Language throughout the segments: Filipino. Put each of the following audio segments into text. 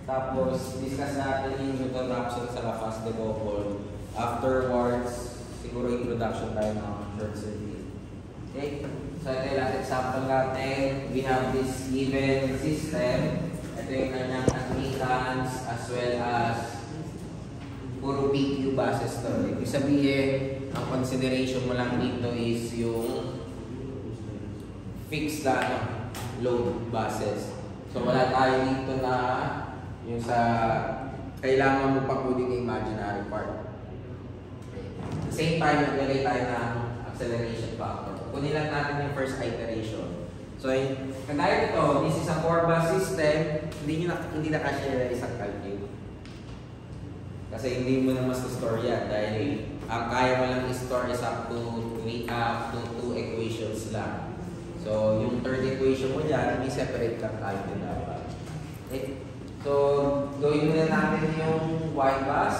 Tapos, discuss natin yung introduction sa Laplace decouple. Afterwards, siguro introduction tayo ng short circuit. Okay? So, ito yung last example natin. We have this given system. Ito yung kanyang admittance as well as puro PQ basis to. Ibig sabihin, ang consideration mo lang dito is yung fixed na load basis. So, wala tayo dito na yung sa kailangan mo pa kunin yung imaginary part. Okay. At the same time, naglagay tayo ng acceleration factor. Kunin lang natin yung first iteration. So, kagaya ito, this is a 4-bus system, hindi na kasi isang calculate. Kasi hindi mo na mas-store yan dahil ang kaya mo lang i-store is up to 2 equations lang. So, yung third equation mo dyan, may separate lang tayo din dapat. Okay? So, gawin muna natin yung Y-bus.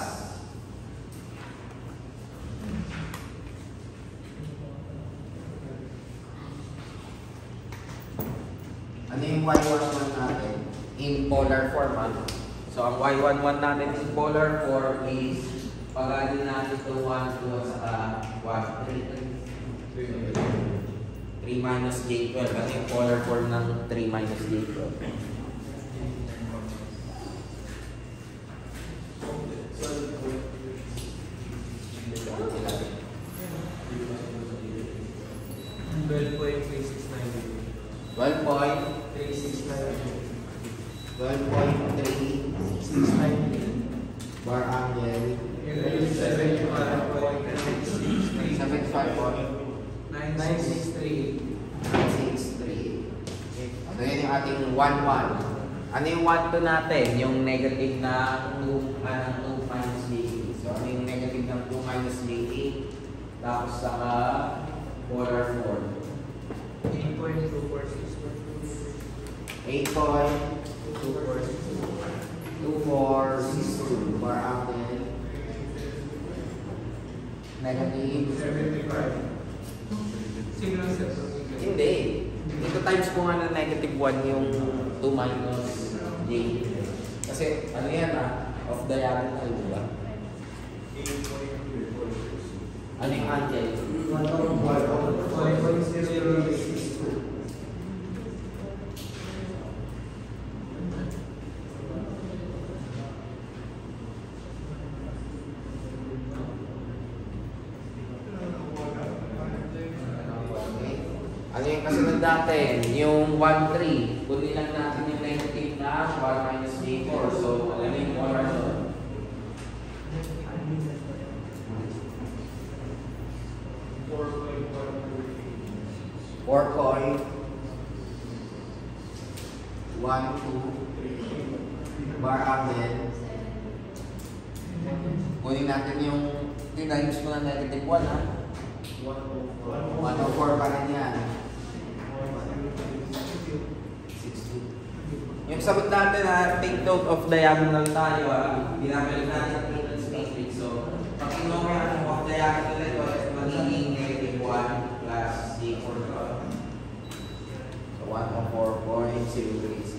Ano yung Y11 natin? In polar format. So, ang Y11 natin in polar form is pag-add natin ito 1, 2, at saka 1, 3. 3 minus J12. Ano yung polar form ng 3 minus J12? Bar angle 963. So yun yung ating 1, 1. Ano yung 1, 2 natin? Yung negative na 2 minus J8. So ano yung negative ng 2 minus J8? Tapos saka polar form 8.2462 bar angle negative 75. Hindi. Ito times ko nga na negative 1 yung 2 minus J. Kasi ano yan of diagonal, diba? Ano yung angle? 1.062. Ano yung kasunod natin? Yung 1, 3. Kunin lang natin yung negative na 1 minus J4. So, alam mo yung polar doon? Bar angle. Kunin natin yung times mo na negative 1 ha. 104 pa rin yan. 60. Yung sagot natin take note of diagonal tayo Dinamil natin ang Newton's matrix. So, pag inomera ng of diagonal ito, magiging negative 1 plus J4 to. So, 104.036.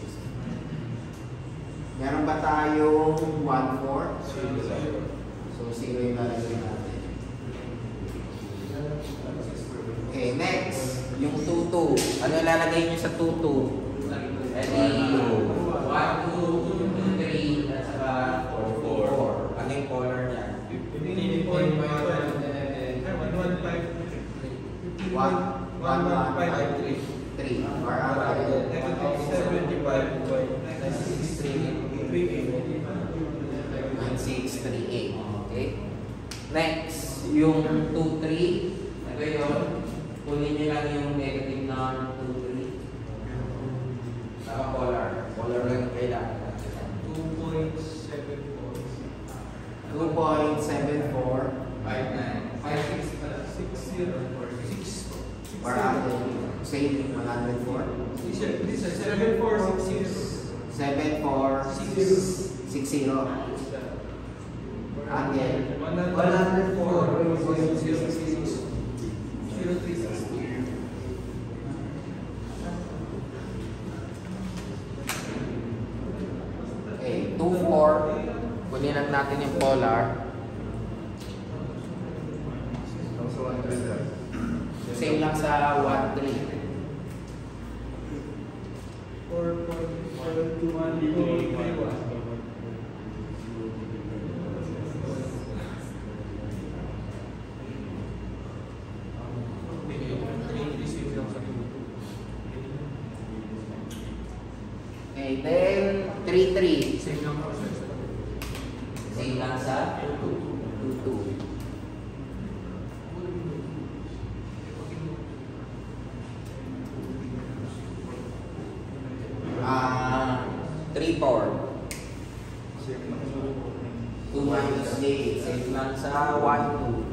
Meron ba tayong 1, 4? So, 0 yung lalagay natin. Okay, next. Yung 2, 2. Ano lalagay nyo sa 2, 2? 1, 2, 2, 3, at saka 4, 4. Ano yung color niya? 1, 1, 5, 3. Bar angle. 9638. Okay? Next, yung 2, 3. Ito yun. Kunin nyo lang yung negative na 2, 3. Saka polar. Polar lang yung kailangan. 2.74. 2.74. 59. 56. Bar angle. Same 104. 7460. Angle 104.036. Okay. 2,4. Kunin lang natin yung polar. Same lang sa 1,3. 4.721. Okay, then 3,3. Same lang process. Same lang sa 2,2. Ah, 3,4. 2 minus J. Same lang sa 1,2.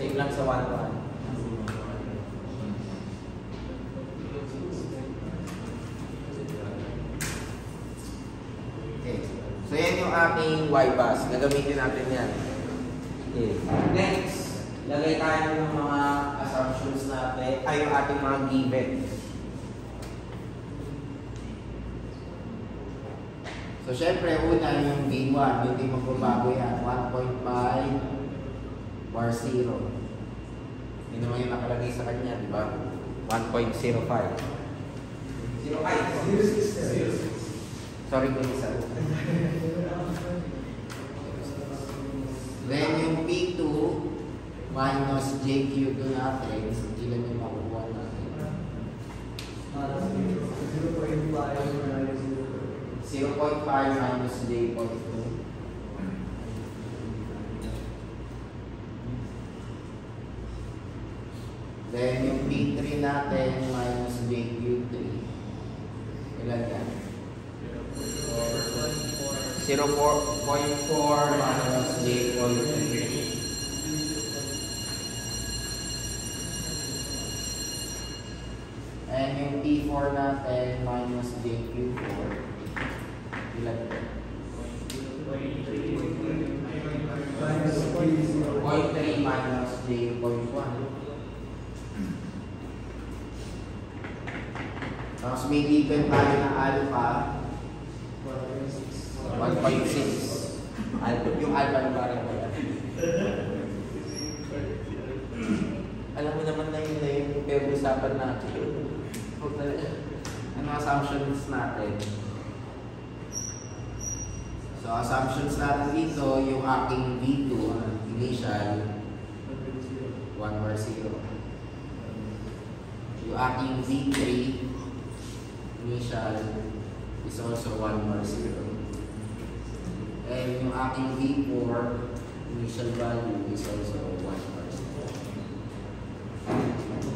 Same lang sa 1,1. Okay. So yan yung ating Y-bus. Gagamitin natin yan. Okay. Next, lagay tayo ng mga assumptions natin, ay yung ating mga given. So syempre, una yung B1, hindi magbabago yan. 1.5 bar 0. Yun naman yung nakalagay sa kanya, di ba? 1.05. 0. Sorry kung isa. Then yung P2 minus JQ2 natin, ilan yung makukuha natin? 0.5 minus J.2. Then yung P3 natin minus JQ3. Ilan yan? 0.4 minus J.3. And yung P4 natin minus JQ4. Ilan po? 0.3 minus J.1. Tapos may given tayo na alpha 1.6. Yung alpha na parang wala. Alam mo naman na yun na yung pag-usapan natin. Ano assumptions natin? So assumptions natin dito, yung aking V2 initial 1 bar 0. Yung aking V3 initial is also 1 bar 0. And yung aking V4 initial value is also 1 bar 0.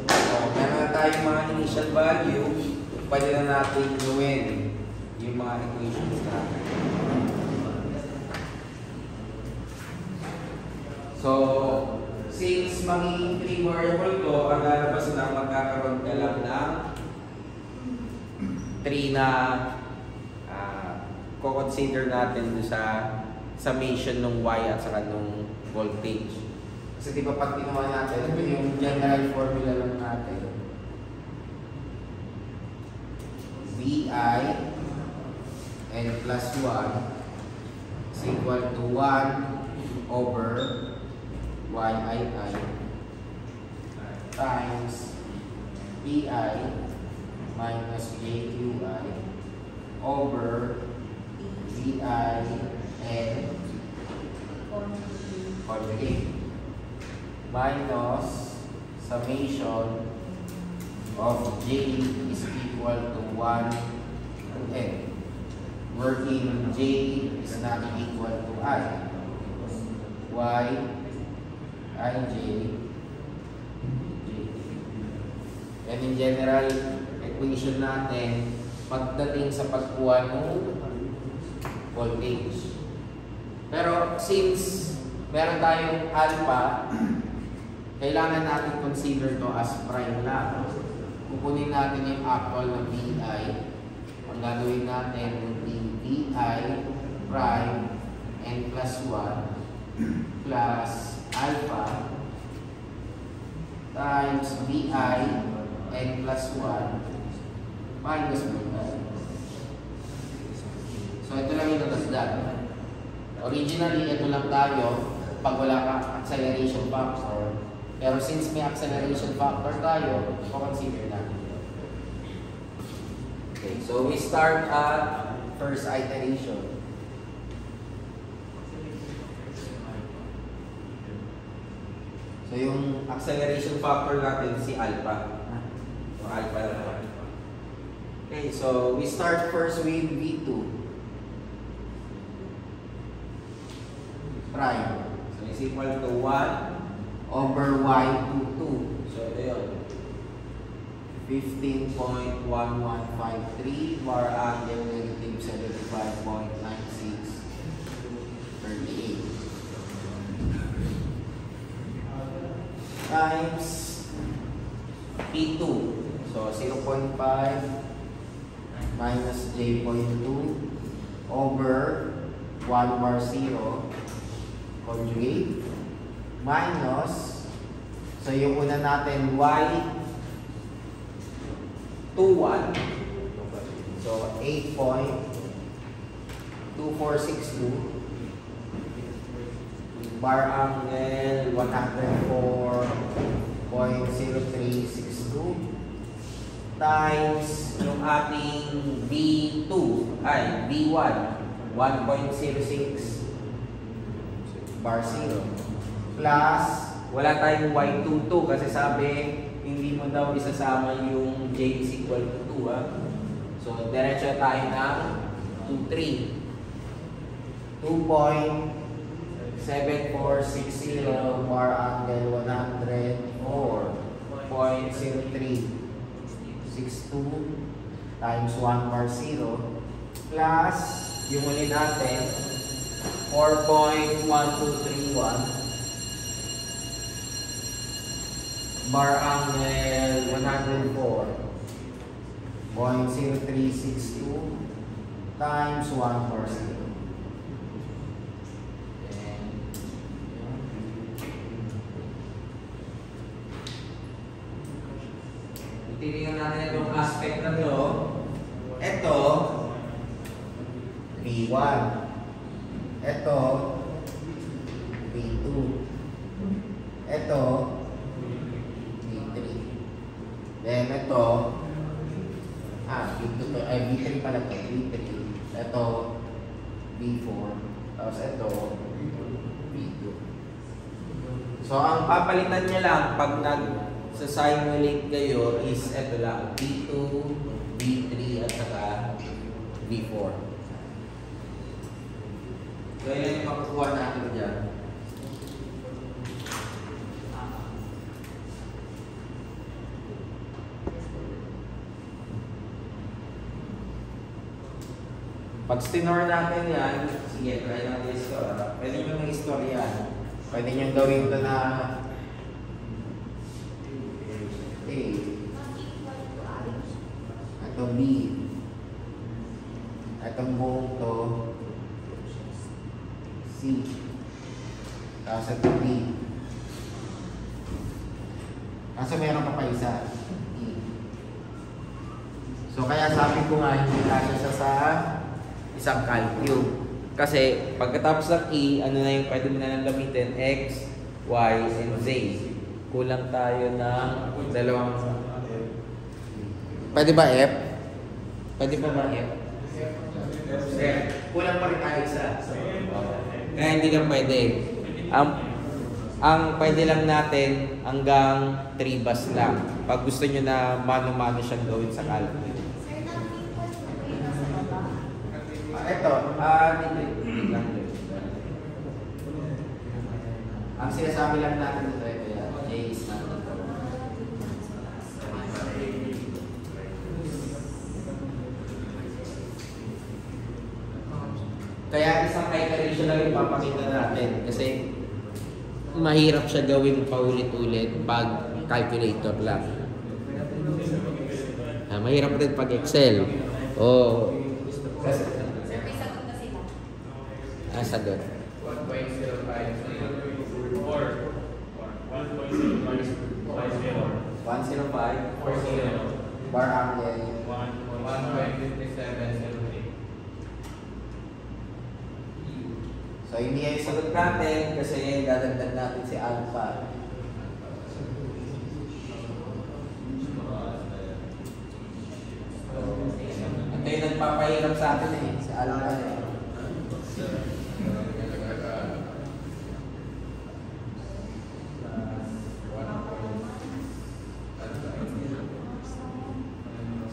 So meron na tayong mga initial value, pwede na natin gawin yung mga equations natin. So, since magiging 3 variable to, ang lalabas na magkakaroon ka lang ng 3 na consider natin sa summation ng y at saka ng voltage. Kasi di ba pag ginawa natin, ito yung general formula lang natin. Vi n plus 1 is equal to 1 over Yii times Pi minus Jqi over Vi n conjugate minus summation of J is equal to 1 to n, wherein J is not equal to I. Y ij j. And in general equation natin pagdating sa pagkuha ng voltage. Pero since meron tayong alpha kailangan natin consider to as prime lang. Kukunin natin yung actual na VI. Ang gagawin natin would be VI prime n plus 1 plus alpha times VI n plus 1 minus VI. So ito lang yung natasdan. Originally, ito lang tayo pag wala kang acceleration factor. Pero since may acceleration factor tayo, consider natin. Okay, so we start at first iteration. So yung acceleration factor natin si alpha. So alpha lang. Okay, so we start first with V2 prime. So is equal to 1 over y22. So ito yun. 15.1153 bar angle negative 75.9638 times P2. So 0.5 minus J.2 over 1 bar 0 conjugate minus, so yung una natin y21, so 8.2462 bar angle 104.0362 times yung ating V2 ay V1 1.06 bar 0 plus wala tayong y22 kasi sabi hindi mo daw isasama yung j is equal to 2 ha? So diretso tayo ng 23 2.7460 bar angle 104.0362 times 1 bar 0 plus yung uli natin 4.1231 bar angle 104.0362 times 1 bar 0. Titingnan natin itong aspect na to. Ito V1. Ito V2. Ito V3. Then ito V2 to, ay V3 pala to, V3. Ito V4. Tapos ito V2. So ang papalitan niya lang pag sa simulate kayo is ito lang V2, V3 at saka V4. So yan yung makukuha natin dyan. Pag stinor natin yan, sige, try natin i-store. Pwede nyo nang i-store yan. Pwede nyo gawin ito na A. Ito B. Itong buong to C. Tapos ito D. Kaso meron pa isa. E. So kaya sabi ko nga, hindi kasi siya sa isang calcube. Kasi pagkatapos ng E, ano na yung pwede mo na lang gamitin? X, Y, and Z. Kulang tayo ng dalawang... Pwede ba F? Pwede pa ba F? Kulang pa rin tayo isa. Kaya hindi lang pwede. Ang pwede lang natin hanggang 3 bus lang. Pag gusto nyo na mano-mano siyang gawin sa calcube. Ito, ang sinasabi lang natin ito, J is not equal. Kaya isang iteration lang yung papakita natin kasi mahirap siya gawin paulit-ulit pag calculator lang. Mahirap rin pag Excel. Oh. Sir, may sagot na sila. Sagot. 1.05 or 1.05 105 bar angle 1.5708. So hindi yung sagot natin kasi dadagdag natin si alpha. Ito yung nagpapahirap sa atin si alpha.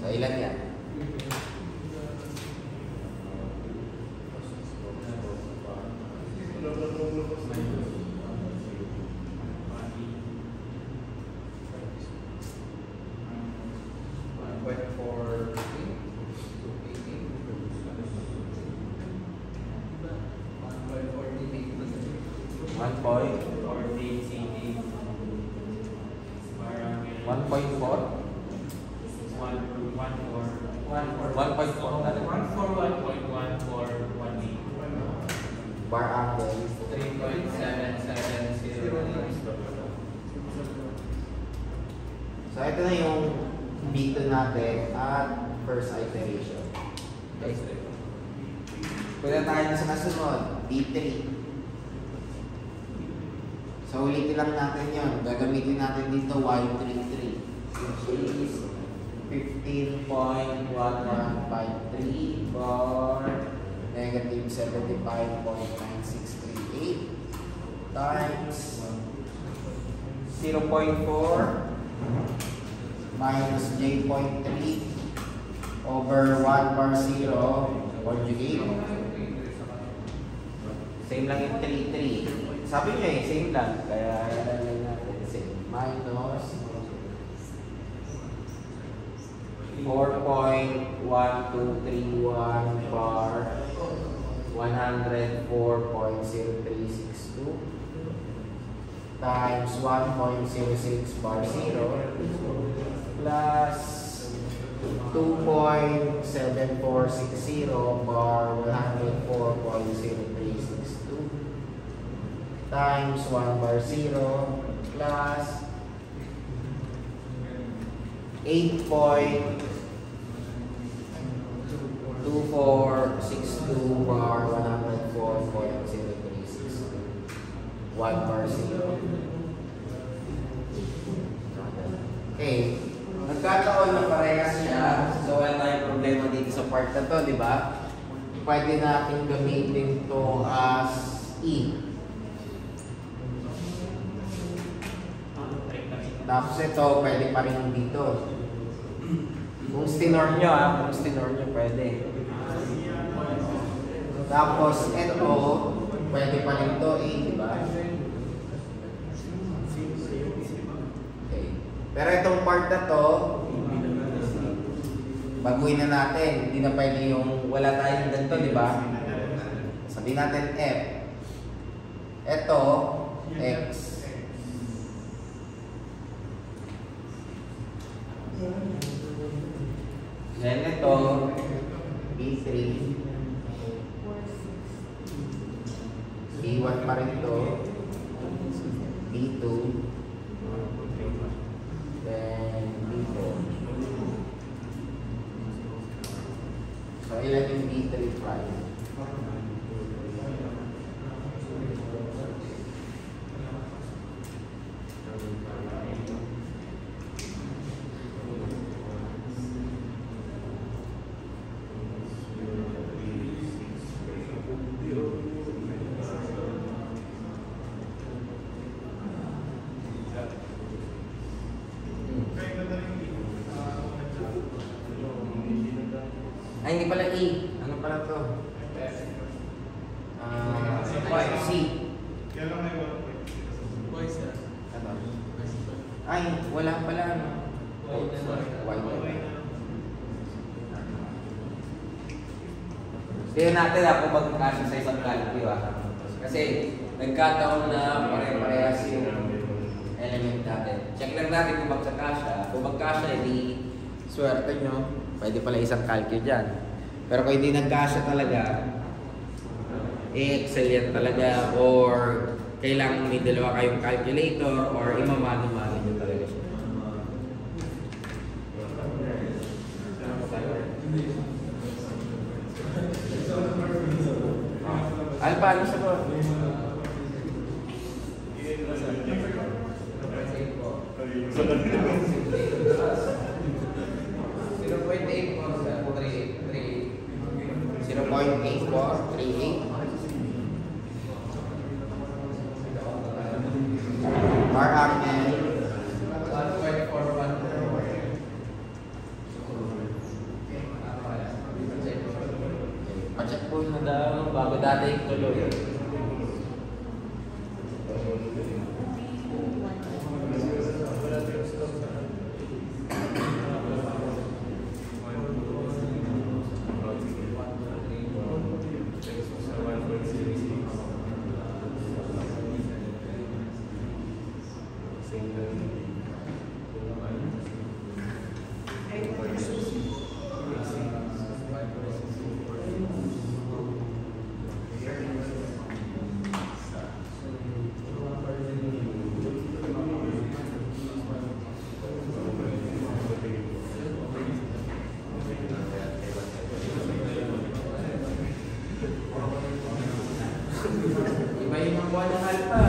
So ilan yan? Bar angle 3.770. So ito na yung B2 natin at first iteration. Okay. Punta tayo na sa nasunod, B3. So ulitin lang natin yun. Gagamitin natin dito Y33, which is 15.1153 bar negative 75.9638 times 0.4 minus J.3 over 1 bar 0 conjugate. Same lang yung 3.3. Sabi nyo same lang. Kaya yan lang natin. Same. Minus 4.1231 bar 104.0362 times 1.06 bar 0 plus 2.7460 bar 104.0362 times 1 bar 0 plus 8.2462 bar 104.0362 1 bar 0. Okay. Nagkataon na parehas siya. So wala tayong problema dito sa part na to, di ba? Pwede natin gamitin to as E. Tapos ito, pwede pa rin dito. Kung stinor nyo kung stinor nyo pwede. Tapos ito, pwede pa rin to di ba? Okay. Pero itong part na to, baguhin na natin. Hindi na pwede yung wala tayong ganito, di ba? Sabihin natin F. Ito, X. Then ito, B3, B1 pa rin ito, B2, then B4. So ilan yung B3 prime? Ay, hindi pala E. Ano pala to? C. Ano? Ay, wala pala. White. Tingnan natin kung magkakasya sa isang calculus. Kasi nagkataon na pare-parehas yung element natin. Check lang natin kung magkakasya. Kung magkasya, hindi swerte nyo. Pwede pala isang calcio dyan. Pero kung hindi nagkasya talaga, i-excel yan talaga or kailangan may dalawa kayong calculator or imamano-mano nyo talaga siya. Alpha, ano sa ba? 0.8438. Bar angle 1.41. Pacheck po na daw bago dati yung tuloy. Iba yung mga ng alpha.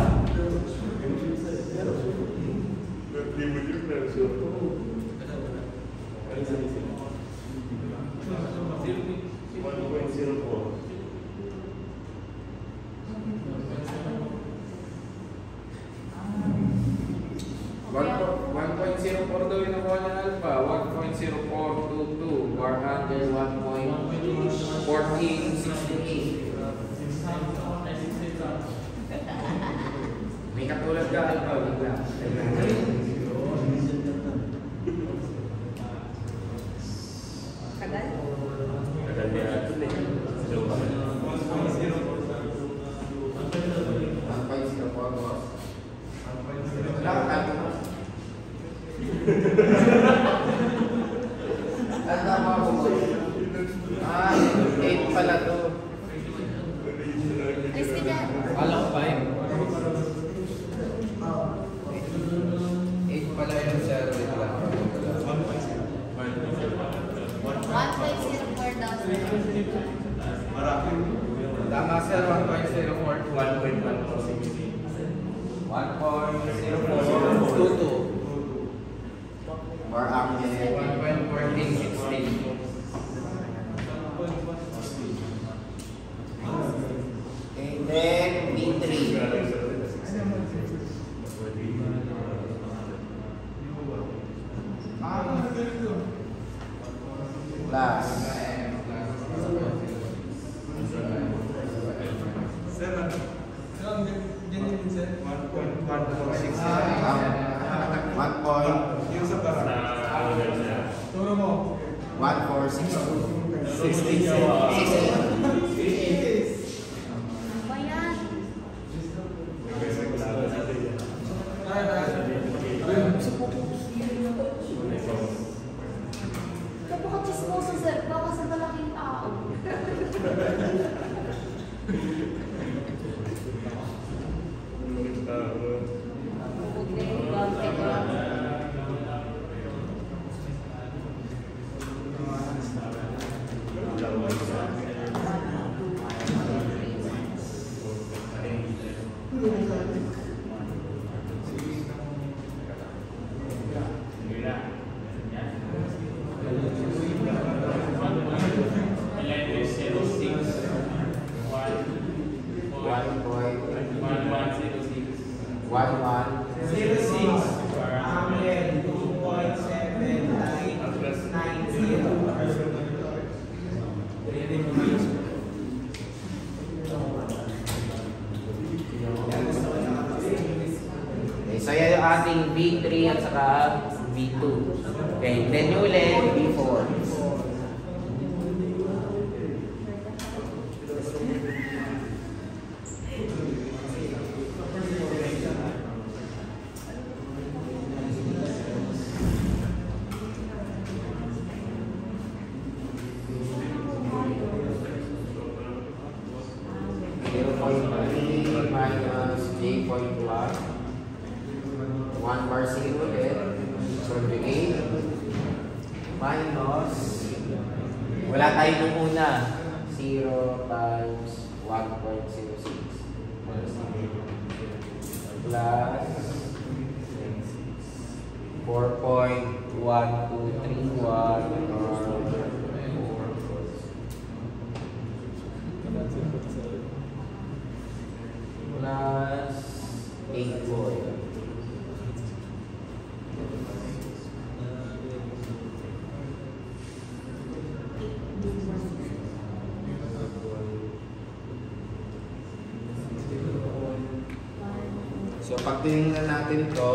Daw yung nakuha ng alpha, 1.0422, bar under 1.1468. May katulad ka alpha, bigla. Tagal? Tagal niya ito eh. 1.04 boss. Wala ka kalto mo. Ang tama ko mo. 8 pala to. Ay, sige. Alam ko 5. 8 pala yung sir. 1.04 daw sir. Tama sir, 1.04. 1.0422. Bar angle 1.1468. And then B3. Plus. One point. 1.462. Ano ba yan? Kapaka-chismoso sir, baka sa malaking tao. So yan yung ating B3 at saka B2. Okay, then yung ulit, B4. minus J.1. 1 bar 0 ulit. So, A minus, wala tayo nung una. 0 times 1.06 plus 4.1231 plus 8 volt. So, pag tinignan natin ito,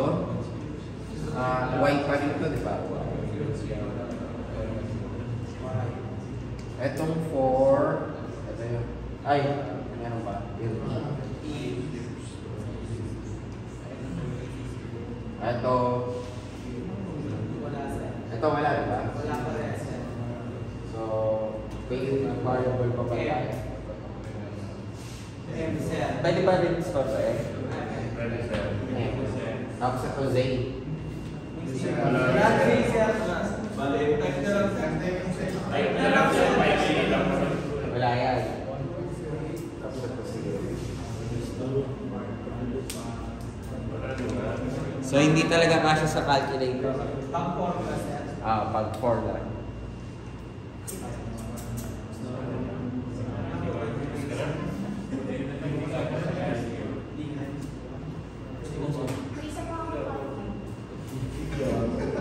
white pa rin ito, di ba? Etong 4, ito yun. Ay, meron ba? Ito wala, di ba? Wala pa rin. So, basic variable pa pala. Pwede ba rin store sa X? Tapos ito Z. Wala yan. Tapos ito Z. So, hindi talaga kasya sa calculator. Pag 4 lang.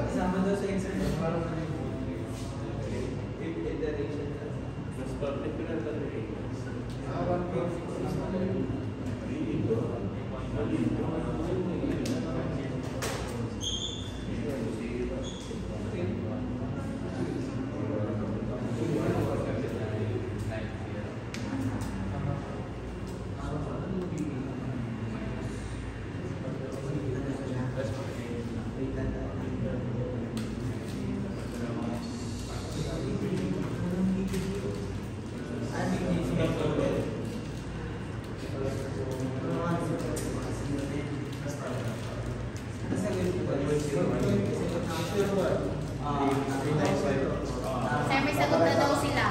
Kasama daw sa exercise para iteration. Mas particular na rin. Sir, may sagot na daw sila.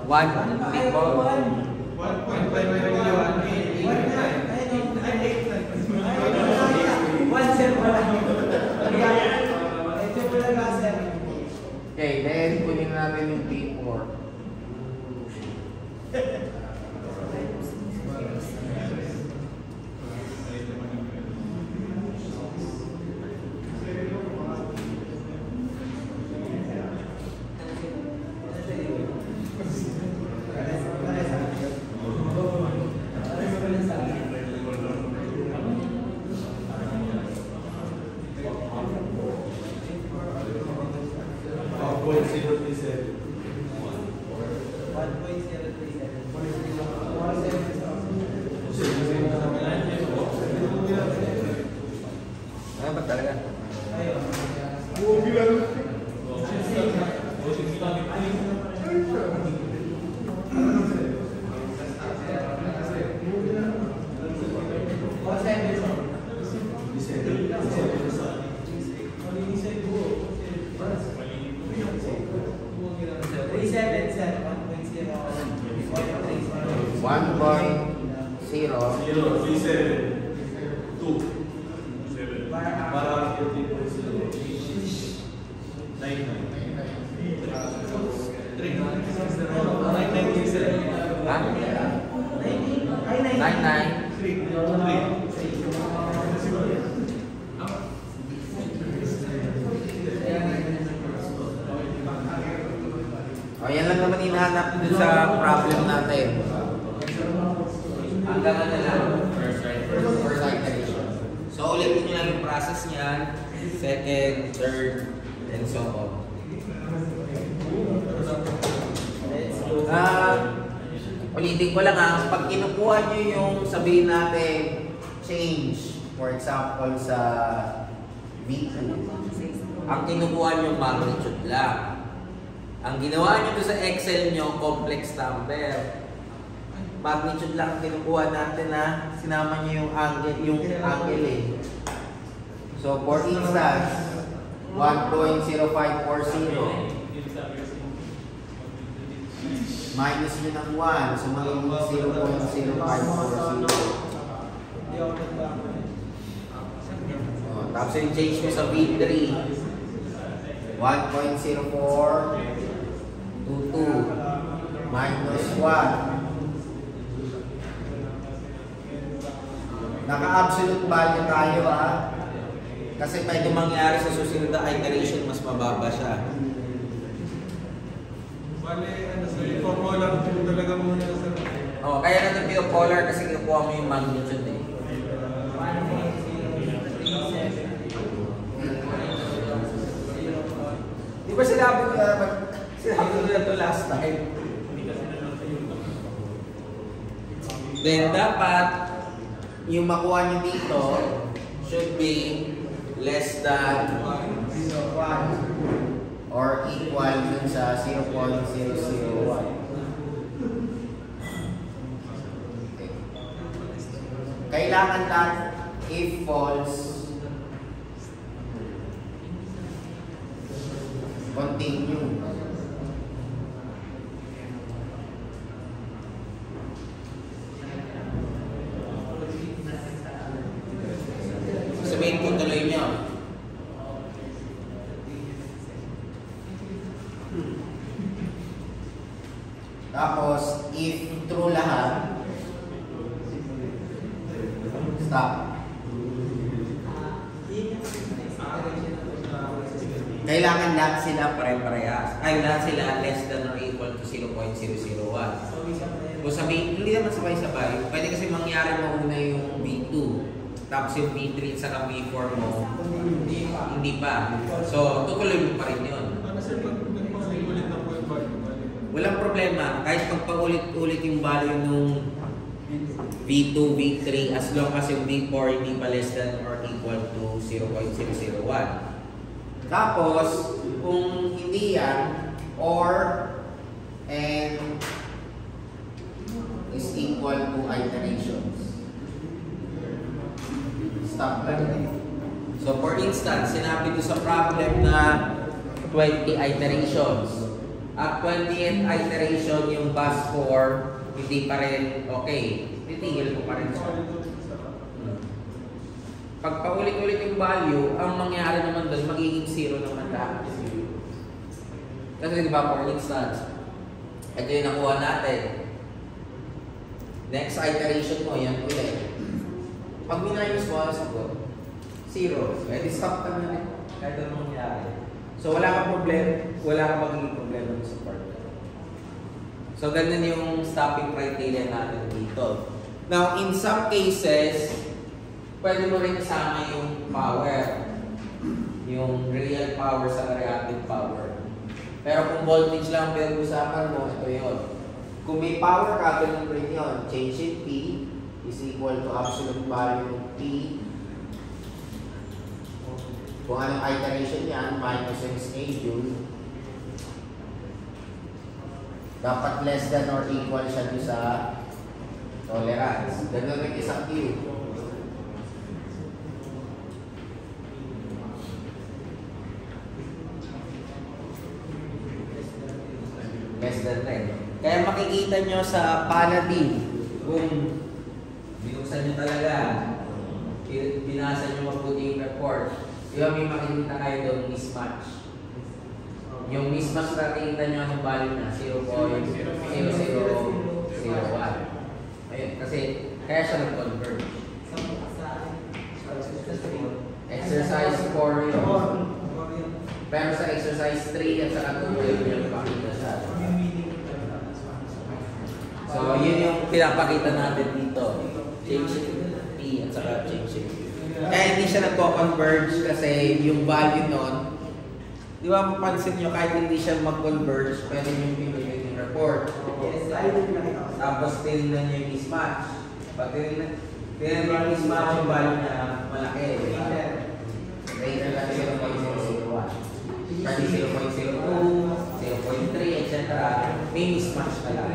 1.1. Okay, then kunin natin yung T4. Ano ba talaga? O, yan lang naman hinahanap dun sa problem natin. Hanggang ano lang? First iteration. So, ulitin nyo lang yung process niyan. Second, third, and so on. Ulitin ko lang ha, pag kinukuha nyo yung sabihin natin change, for example sa V2, ang kinukuha nyo magnitude lang. Ang ginawa nyo sa Excel nyo, complex number. Magnitude lang ang kinukuha natin ha, sinama nyo yung angle eh. So for instance, 1.0540 minus nyo ng 1, so magiging 0.0540. Tapos yung change mo sa V3, 1.0422 minus 1. Naka-absolute value tayo ha. Kasi pwede mangyari sa susunod na iteration, mas mababa siya. Bale, ano sa formula talaga muna sa Oh, kaya natin yung polar kasi kinukuha mo yung magnitude eh. Di ba sinabi ko na ito last time? Then dapat yung makuha nyo dito should be less than 1 or equal dun sa 0.001. Okay. Kailangan lang if false, continue. Sabihin ko tuloy nyo. Tapos, if true lahat, stop. Kailangan lahat sila pare-parehas. Ay, lahat sila less than or equal to 0.001. Kung sabihin, hindi naman sabay-sabay. Pwede kasi mangyari mauna yung V2. Tapos yung V3 at saka V4 mo, hindi pa. So, tutuloy mo pa rin yun. ano sir, pag nagpaulit na po yung value. Walang problema. Kahit pagpaulit-ulit yung value nung V2, V3, as long as yung V4 hindi pa less than or equal to 0.001. Tapos, kung hindi yan, or and is equal to iterations. Stop lang. So, for instance, sinabi ko sa problem na 20 iterations. At 20th iteration, yung bus 4, hindi pa rin okay. Titigil ko pa rin siya. Pag paulit-ulit yung value, ang mangyari naman doon, magiging 0 naman lahat. Kasi di ba, for instance, ito yung nakuha natin. Next iteration mo, yan ulit. Pag minayos mo, sagot, 0. Pwede stop ka na rin. Kahit anong mangyari. So wala kang problem, wala kang magiging problema sa part. So ganun yung stopping criteria natin dito. Now, in some cases, pwede mo rin isama yung power. Yung real power sa reactive power. Pero kung voltage lang ang pinag-usapan mo, ito yun. Kung may power ka, ganun rin yun. Change in P is equal to absolute value of P. Kung anong iteration yan, minus yung schedule. Dapat less than or equal siya doon sa tolerance. Ganun rin isang Q. Less than 10. Kaya makikita nyo sa Paladin, kung binuksan nyo talaga, binasa nyo mabuti yung report, di ba may makikita kayo doon mismatch. Yung mismatch na nakikita nyo anong value na 0.0001. Ayun, kasi kaya siya nag-converge. Exercise 4 yun. Pero sa exercise 3 at saka 2 yun yung pakita siya. So yun yung pinapakita natin dito. Change P at saka change P. Kaya hindi siya nagko-converge kasi yung value nun, di ba mapansin nyo kahit hindi siya mag-converge, pwede yung pipilitin yung report. Yes, tayo din nakita ko. Tapos tinignan niyo yung mismatch. Pag tinignan niyo yung mismatch, yung value niya malaki. Greater than 0.001. Kasi 0.02, 0.3, etc. May mismatch na lang.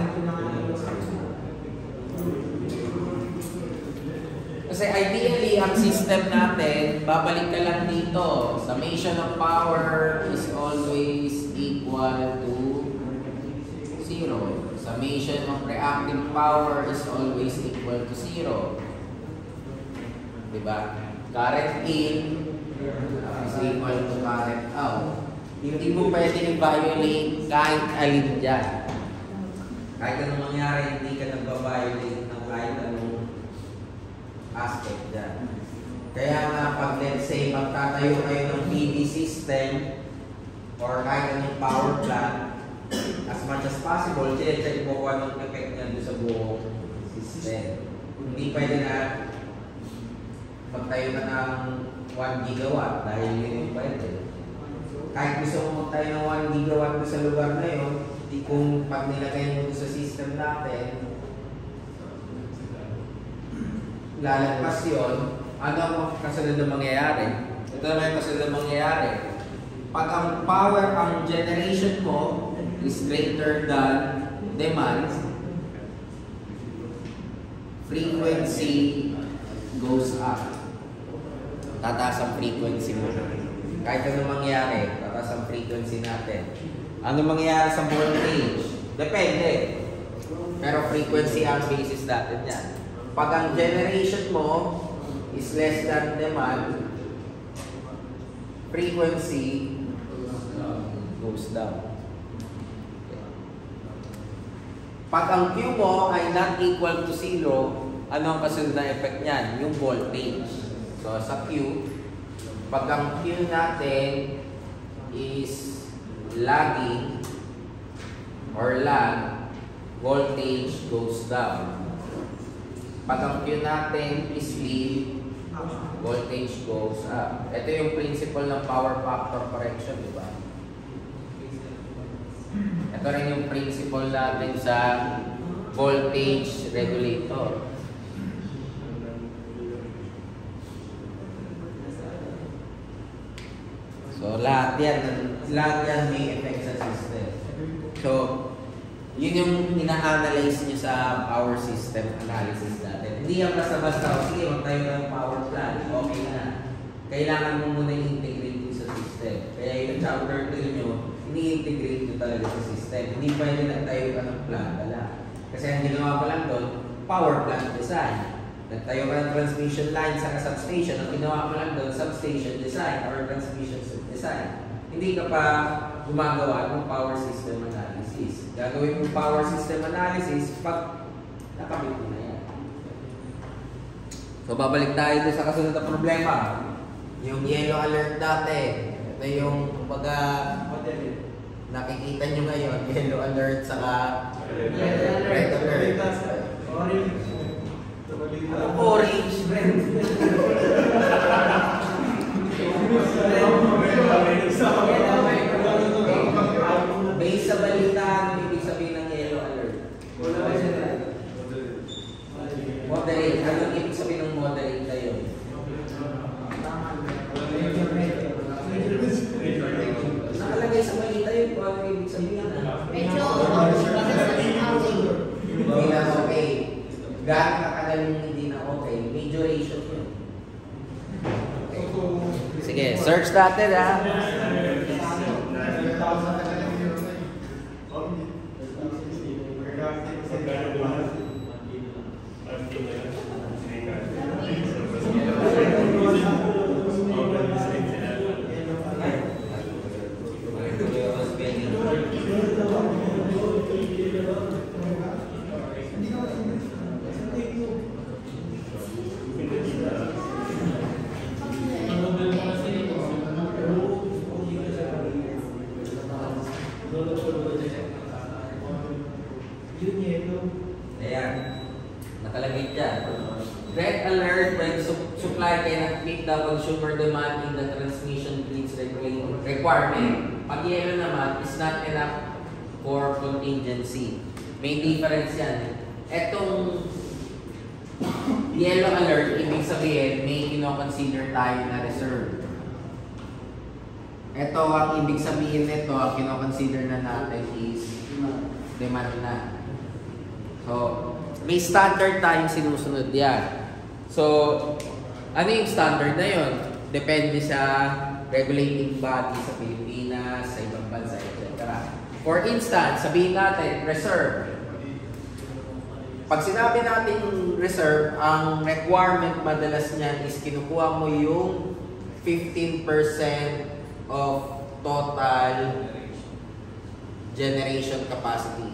Kasi ideally, ang system natin, babalik ka lang dito. Summation of power is always equal to 0. Summation of reactive power is always equal to 0. Diba? Current in is equal to current out. Hindi mo pwedeng i-violate kahit alin dyan. Kahit anong mangyari, hindi ka nag-violate ng kahit anong aspect dyan. Kaya nga pag let's say magtatayo kayo ng PV system or kahit anong power plant, as much as possible, check mo kung anong effect nyan doon sa buong system. Hindi pwede na magtayo ka ng 1 gigawatt dahil yun yung pwede. Kahit gusto mo magtayo ng 1 gigawatt doon sa lugar na yun, kung pag nilagay mo doon sa system natin, lalagpas yun, ano ang kasunod na mangyayari? Ito naman yung kasunod na mangyayari. Pag ang power, ang generation mo is greater than demand, frequency goes up. Tataas ang frequency mo. Kahit ano mangyari, tataas ang frequency natin. Ano mangyayari sa voltage? Depende. Pero frequency ang basis natin yan. Pag ang generation mo is less than demand, frequency goes down. Pag ang Q mo ay not equal to 0, ano ang kasunod na effect niyan? Yung voltage. So sa Q, pag ang Q natin is lagging or lag, voltage goes down. Pag ang Q natin is lead, voltage goes up. Ito yung principle ng power factor correction, di ba? Ito rin yung principle natin sa voltage regulator. So lahat yan may effect sa system. So, yun yung ina-analyze nyo sa power system analysis natin. Hindi yan basta-basta, sige, magtayo ng power plant, okay na. Kailangan mo muna i-integrate yun sa system. Kaya yung chapter 3 nyo, ini-integrate nyo talaga sa system. Hindi pwede nagtayo ka ng plant, wala. Kasi ang ginawa ko lang doon, power plant design. Nagtayo ka ng transmission line sa substation, ang ginawa ko lang doon, substation design or transmission design. Hindi ka pa gumagawa ng power system analysis. Gagawin mo power system analysis pag nakamit mo na yan. So babalik tayo doon sa kasunod na problema. Yung yellow alert dati. Ito yung kumbaga nakikita nyo ngayon, yellow alert saka red alert. Orange, red. Based sa balita, ano ibig sabihin ng yellow alert? Moderate. Ano ibig sabihin ng moderate tayo? Nakalagay sa balita yun kung ano ibig sabihin. Medyo Hindi na okay. Gano'n kakagaling hindi na okay. Majoration yun. Sige, search natin ha. Ayan. Nakalagay dyan. Red alert when supply cannot meet the consumer demand in the transmission grids requirement. Pag yellow naman is not enough for contingency. May difference yan. Etong yellow alert, ibig sabihin, may kino-consider tayo na reserve. Ito, ang ibig sabihin nito, ang kino-consider na natin is demand na. So, may standard tayong sinusunod yan. So, ano yung standard na yun? Depende sa regulating body sa Pilipinas, sa ibang bansa, etc. For instance, sabihin natin, reserve. Pag sinabi natin reserve, ang requirement madalas niyan is kinukuha mo yung 15% of total generation capacity.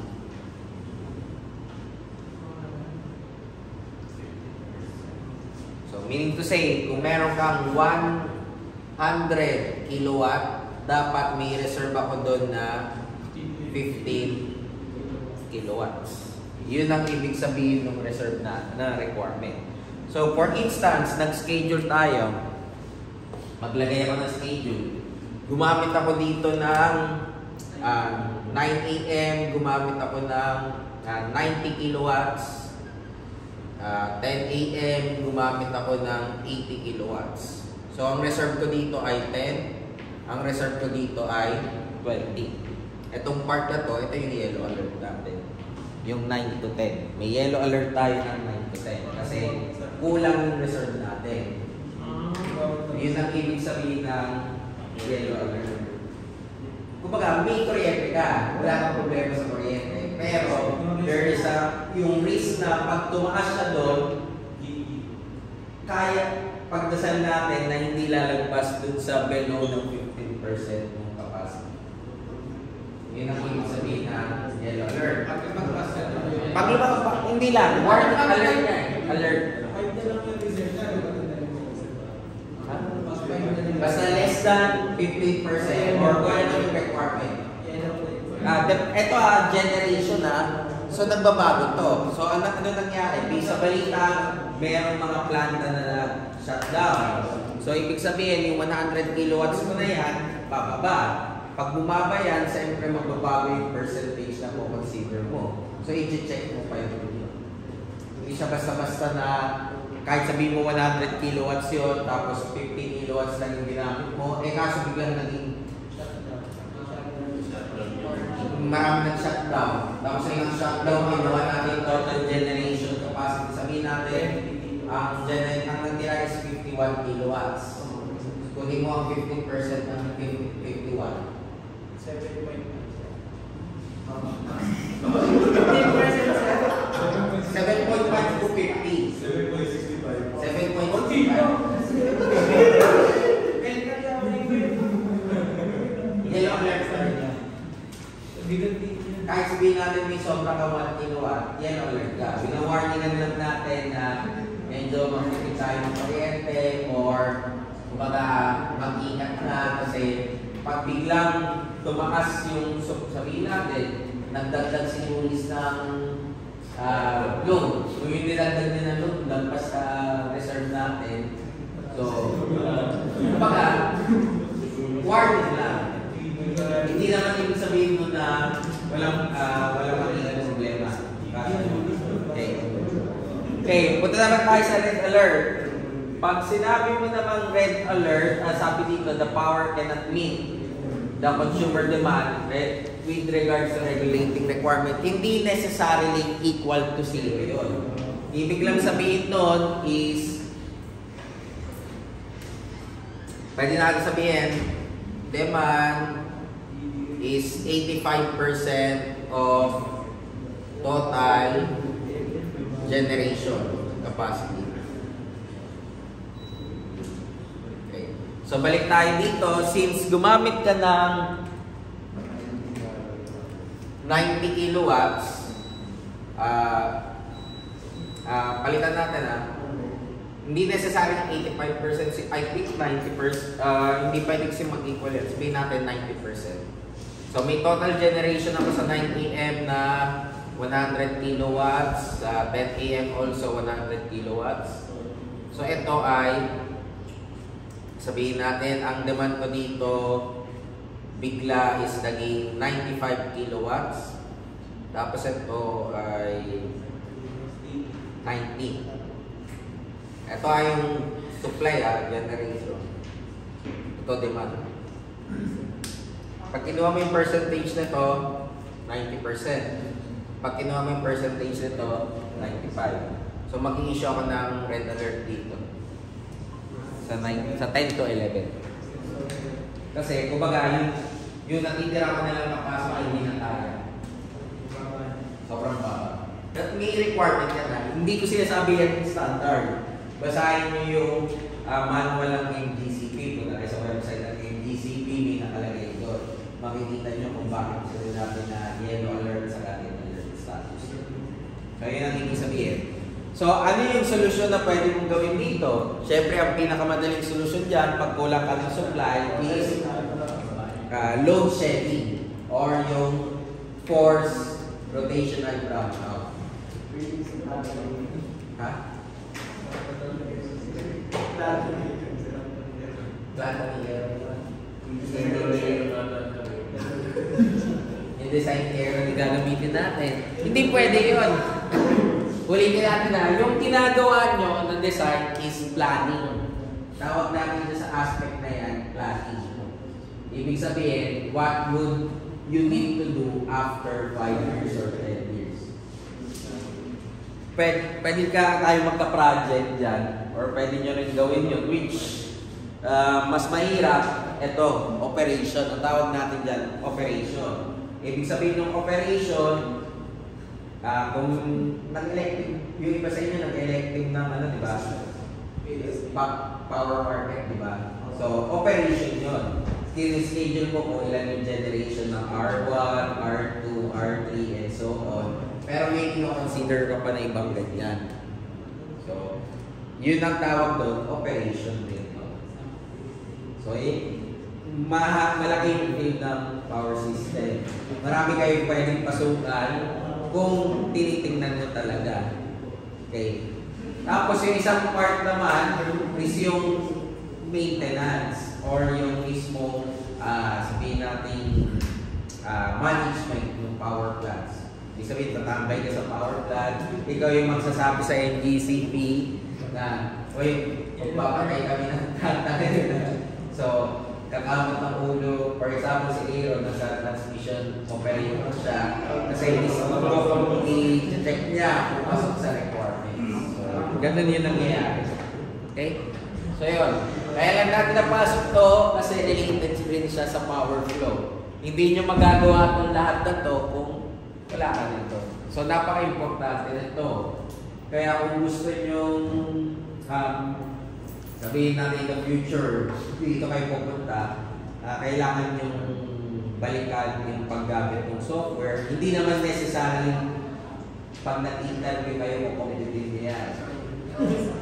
So, meaning to say, kung meron kang 100 kilowatt, dapat may reserve ako doon na 15 kilowatts. Yun ang ibig sabihin ng reserve na requirement. So, for instance, nag-schedule tayo. Maglagay ako ng schedule. Gumamit ako dito ng 9 AM, gumamit ako ng 90 kilowatts. 10 AM, gumamit ako ng 80 kilowatts. So, ang reserve ko dito ay 10. Ang reserve ko dito ay 20. Itong part na to, ito yung yellow alert natin. Yung 9 to 10. May yellow alert tayo ng 9 to 10. Kasi kulang yung reserve natin. Yun ang ibig sabihin ng yellow alert. Kumbaga, may kuryente ka. Wala kang problema sa kuryente. Pero, there is yung risk na pag tumaas siya doon, kaya pagdasal natin na hindi lalagpas dun sa below ng 15% ng capacity. Yun ang ibig sabihin na yellow alert. Pag lumabas pa, hindi lang. Warning alert yan. Alert. Basta less than 15% or kung ano yung requirement. Ito generation So nagbabago to. So ano nangyari? Sa balita, mayroong mga planta na shutdown. So ibig sabihin, yung 100 kilowatts mo na yan, bababa. Pag bumaba yan, siyempre magbabago yung percentage na consider mo. So i-check mo pa yun. Hindi siya basta-basta na kahit sabihin mo 100 kilowatts yun, tapos 15 kilowatts lang yung ginamit mo, kaso biglang naging marami nag-shutdown. Tapos yung shutdown, ginawa natin total generation capacity. Sabihin natin, ang nagtira is 51 kilowatts. Kunin mo ang 15% ng 51. 7.5 to 50. 7.65. Yellow alert pa rin yan. Kahit sabihin natin may sobra ka 1 kilowatt, yellow alert ka. Binawarningan lang natin na medyo makikita tayo ng kuryente or kumbaga mag-ingat na kasi pag biglang tumakas yung sabihin natin, nagdagdag si Lulis ng load. Kung yung nilagdag din ng load, lagpas sa reserve natin. So, kumbaga, warning lang. Hindi naman ibig sabihin mo na walang magiging problema. Okay, punta naman tayo sa red alert. Pag sinabi mo namang red alert, sabi dito, the power cannot meet the consumer demand with regards to regulating requirement, hindi necessarily equal to zero yun. Ibig lang sabihin nun is, pwede natin sabihin, demand is 85% of total generation capacity. Okay. So balik tayo dito, since gumamit ka ng 90 kilowatts, palitan natin hindi necessary ng 85%, I think 90%, hindi pwede kasi mag-equal yan. Sabihin natin 90%. So may total generation ako sa 9 AM na 100 kilowatts, sa 10 AM also 100 kilowatts. So ito ay, sabihin natin, ang demand ko dito bigla is naging 95 kilowatts. Tapos ito ay 90. Ito ay yung supply, generation. Ito demand. Pag kinuha mo yung percentage nito, 90%. Pag kinuha mo yung percentage nito, 95. So mag-i-issue ako ng red alert dito. Sa 10 to 11. Kasi, kumbaga, yung natitira ko na lang napasok ay hindi na kaya. Sobrang baba. At may requirement yan na. Hindi ko sinasabi yan standard. Basahin nyo yung manual ng MGCP. Kung nalay sa website ng MGCP, may nakalagay doon. Makikita nyo kung bakit sinasabi na yellow alert sa red alert status. So, yun ang ibig sabihin. So, ano yung solusyon na pwede mong gawin dito? Siyempre, ang pinakamadaling solusyon dyan, pag kulang ka ng supply, is load shedding or yung force rotational brownout. Ha? Yung design error na gagamitin natin. Hindi pwede yun. Ulitin natin na, yung ginagawa nyo ng design is planning. Tawag natin sa aspect na yan, planning. Ibig sabihin, what would you need to do after 5 years or 10 years? Pwede ka tayo magka-project dyan, or pwede nyo rin gawin yun, which mas mahirap, ito, operation. Ang tawag natin dyan, operation. Ibig sabihin ng operation, kung nag-elective, yung iba sa inyo nag-elective ng ano, di ba? Power market, di ba? So, operation yun. Schedule mo kung ilan yung generation ng R1, R2, R3, and so on. Pero may ino-consider ka pa na ibang ganyan. So, yun ang tawag doon, operation din. So, malaki yung field ng power system. Marami kayong pwedeng pasukan kung tinitingnan nyo talaga. Okay. Tapos yung isang part naman is yung maintenance or yung mismo sabihin natin management ng power plants. Ibig sabihin, tatambay ka sa power plant, ikaw yung magsasabi sa MGCP na, uy, magpapatay kami ng tatay. So, kakamot ng ulo, for example, si Aaron, nasa transmission operator siya, kasi i-check niya, pasok sa requirements. So, ganun yun nangyayari. Okay? So, yun. Kaya lang natin napasok to kasi related rin siya sa power flow. Hindi nyo magagawa itong lahat na to kung wala ka nito. So, napaka-importante nito. Kaya kung gusto nyo sabihin natin in the future, dito kayo pupunta, kailangan yung balikan yung paggamit ng software. Hindi naman necessarily pag nag-interview kayo kung competitive yan.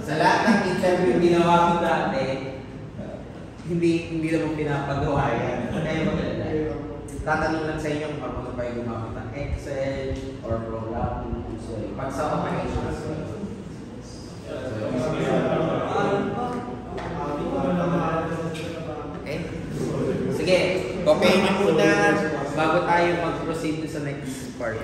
Sa lahat ng interview ginawa ko dati, hindi naman pinapagawa yan. Kaya maganda. Tatanong lang sa inyo kung paano kayo gumamit ng Excel or programming. So, pag sa operations, okay? Sige, kopyahin niyo muna bago tayo mag-proceed sa next part.